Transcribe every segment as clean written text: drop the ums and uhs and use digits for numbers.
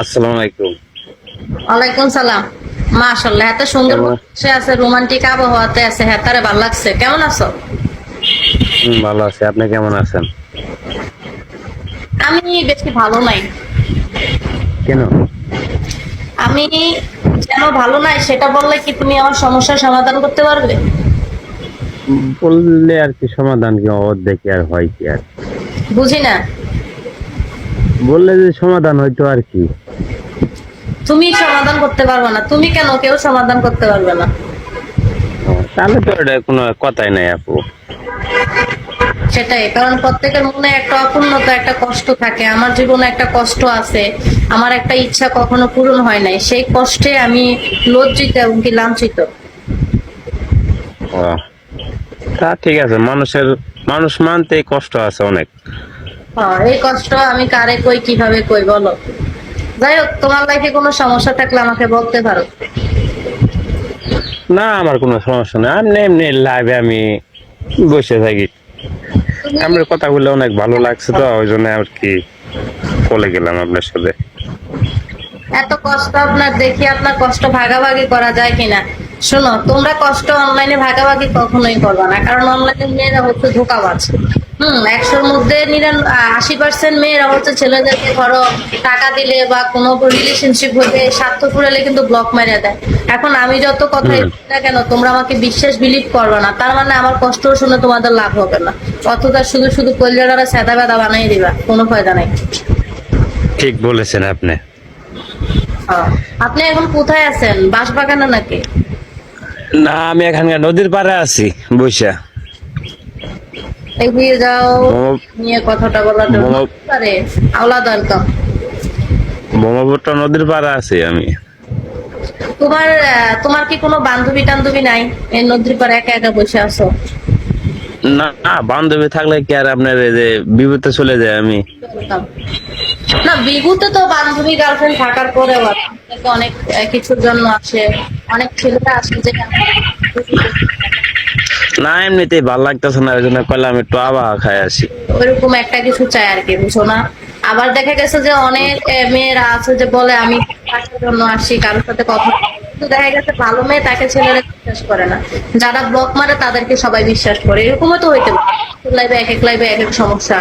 আসসালামু আলাইকুম। ওয়ালাইকুম সালাম। মাশাআল্লাহ, এত সুন্দর কেমন? সে আছে, রোমান্টিক আবহাওয়াতে আছে, হ্যাঁ তারে ভালো লাগছে। কেমন আছো? ভালো আছি। আপনি কেমন আছেন? আমি বেশি ভালো নাই। কেন? আমি কেন ভালো নাই সেটা বললে কি তুমি আমার সমস্যার সমাধান করতে পারবে? বললে আর কি সমাধান কি দেখি আর হয় কি আর বুঝি না। বললে যে সমাধান হয়তো আর কি। তুমি সমাধান করতে পারবে না? তুমি কেন? কেউ সমাধান করতে পারবে না। তাহলে তো এটা কোনো কথাই নাই আপু। সেটাই, কারণ প্রত্যেকের মনে একটা অপূর্ণতা, একটা কষ্ট থাকে। আমার জীবনে একটা কষ্ট আছে, আমার একটা ইচ্ছা কখনো পূরণ হয় নাই, সেই কষ্টে আমি লজ্জিত এবং কি লাঞ্ছিত। ও, তা ঠিক আছে। মানুষ মানতেই কষ্ট আছে অনেক। হ্যাঁ, এই কষ্ট আমি কারে কই, কিভাবে কই বলো? যাই হোক, তোমার লাইফে কোনো সমস্যা থাকলে আমাকে বলতে পারো। না, আমার কোনো সমস্যা নেই। আর এমনি লাইভে আমি বসে থাকি। তুমি আমার কথা বলে অনেক ভালো লাগছে, তো ওই জন্য আর কি বলে গেলাম আপনার সাথে। এত কষ্ট আপনার দেখি, আপনার কষ্ট ভাগাভাগি করা যায় কিনা। শোনো, তোমরা কষ্ট অনলাইনে ভাগাভাগি কখনোই করবে না, কারণ অনলাইনে মেয়েরা হচ্ছে ধোঁকাবাজ। 100-র মধ্যে 80% মেয়েরা হচ্ছে ছেলেদেরকে ধরো টাকা দিলে বা কোনো রিলেশনশিপ হতে স্বার্থ ফুরালে কিন্তু ব্লক মেরে দেয়। এখন আমি যত কথাই হুম। বলি না কেন, তোমরা আমাকে বিশ্বাস বিলিভ করবে না, তার মানে আমার কষ্ট শুনে তোমাদের লাভ হবে না। অথবা শুধু শুধু কলজাটারা সেদা বেদা বানাই দিবা, কোনো ফায়দা নাই। ঠিক বলেছেন আপনি। হ্যাঁ। আপনি এখন কোথায় আছেন? বাঁশবাগানে নাকি? না, আমি এখানকার নদীর পাড়ে আছি বৈশা। এগিয়ে যাও, ব্রহ্ম- নিয়ে কথাটা বলার জন্য ব্রহ্ম- পারে আওলা দরকার। ব্রহ্মপুত্র নদীর পাড়ে আছি আমি। তোমার কি কোনো বান্ধবী টান্ধবী নাই? এই নদীর পাড়ে একা একা বসে আছো। না, বান্ধবী থাকলে কি আর আপনার এই যে বিপদে চলে যায় আমি। বলতাম। না, বিগুতে তো বান্ধবী গার্লফ্রেন্ড থাকার পরেও আপনাকে অনেক কিছুর জন্য আসে, অনেক ছেলেরা আসে যে না, এমনিতেই ভালো লাগতেছে না, ওই জন্য কইলাম একটু আবহাওয়া খাই আসি। ওইরকম একটা কিছু চাই আর কি, বুঝো না? আবার দেখা গেছে যে অনেক মেয়েরা আছে যে বলে আমি টাকার জন্য আসি, কারোর সাথে কথা বলি। কিন্তু দেখা গেছে ভালো মেয়ে তাকে ছেলেরা বিশ্বাস করে না, যারা ব্লক মারে তাদেরকে সবাই বিশ্বাস করে। এরকমও তো হইতে পারে। লাইভে এক এক লাইভে এক এক সমস্যা,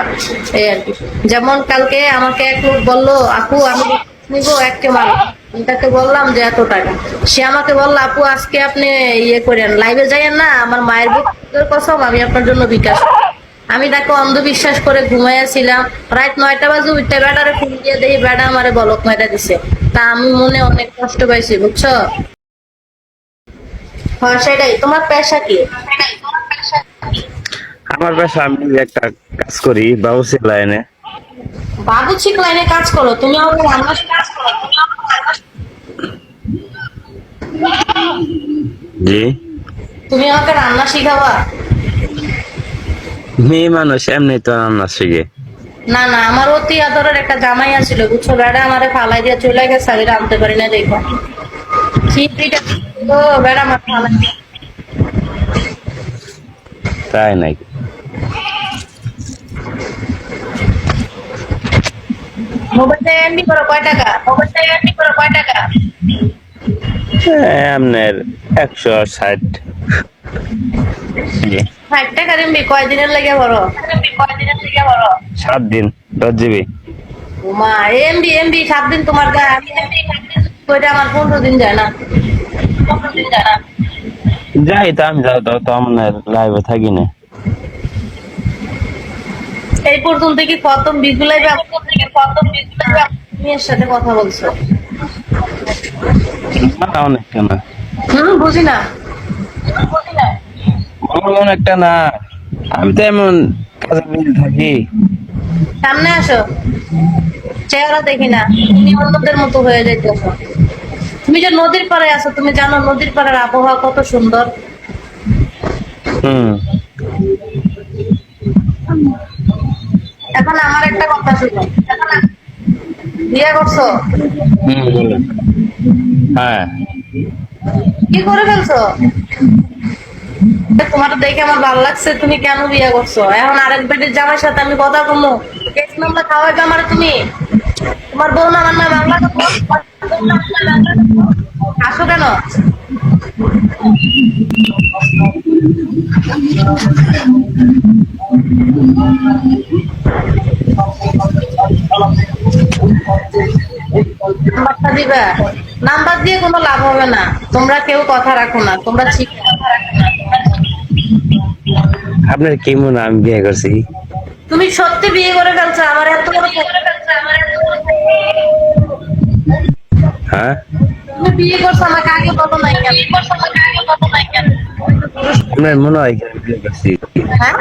এই আর কি। যেমন কালকে আমাকে এক লোক বললো, আপু আমি নিবো একটা মাল। আমি তাকে বললাম যে এত টাকা। সে আমাকে বললো, আপু আজকে আপনি ইয়ে করেন, লাইভে যাইয়েন না, আমার মায়ের বুকের কসম আমি আপনার জন্য বিকাশ। আমি তাকে অন্ধবিশ্বাস করে ঘুমাইয়াছিলাম। রাত 9টা বাজে উঠতে বেড়ারে ফোন দিয়ে দেখি বেড়া আমারে বলক মাইরা দিছে। তা আমি মনে অনেক কষ্ট পাইছি, বুঝছো? হ্যাঁ, সেটাই। তোমার পেশা কি? আমার পেশা, আমি একটা কাজ করি বাবুসি লাইনে। বাবুচিক লাইনে কাজ করো? তুমি আমাকে রান্না জি। তুমি আমাকে রান্না শিখাবা? মেয়ে মানুষ এমনি তো রান্না শিখে। না না, আমার অতি আদরের একটা জামাই আছিল, বুঝছো? বেড়া আমারে ফালাই দিয়ে চলে গেছে, আমি রাঁধতে পারি না দেখো। খিচড়িটা তো বেড়া আমার ফালাই দিয়ে। তাই নাকি? মোবাইলটা এমনি করো কয় টাকা? মোবাইলটা এমনি করো কয় টাকা? আপনার 160। জি। 60 টাকা এমবি কয়দিনের লেগে বড়? 7 দিন, 10 GB। মা, এমবি এমবি 7 দিন তোমার গায়ে, আমি এমবি কইটা আমার 15 দিন যায় না। 15 দিন যায় না। যাই তো, আমি যাও তো আপনার লাইভে থাকি না। এই পর্যন্ত কি কত বিগুলাই মেয়ের সাথে কথা বলছো? না, অনেকটা না। বুঝি না। অনেকটা না। আমি তো এমন কাজে বিজি থাকি। সামনে আসো, চেহারা দেখি না, তুমি অন্যদের মতো হয়ে যাইতেছো। তুমি যে নদীর পাড়ে আছো, তুমি জানো নদীর পাড়ের আবহাওয়া কত সুন্দর? হুম। এখন আমার একটা কথা শুনো, বিয়ে করছো? বলেন। হ্যাঁ। কি করে ফেলছো? তোমার দেখে আমার ভালো লাগছে, তুমি কেন বিয়ে করছো? এখন আরেক বেটির জামাইয়ের সাথে আমি কথা কমো? কেস মামলা খাওয়াইবে আমার তুমি? তোমার বউ না আমার নামে মামলা করবো? আসো কেন? নাম্বারটা দিবা? নাম্বার দিয়ে কোনো লাভ হবে না, তোমরা কেউ কথা রাখো না, তোমরা ঠিক। আপনার কি মনে হয় আমি বিয়ে করছি? তুমি সত্যি বিয়ে করে ফেলছো, আমার এত বড় হ্যাঁ, তুমি বিয়ে করছো আমাকে আগে বলো নাই কেন? আপনার মনে হয় কি আমি বিয়ে করছি? হ্যাঁ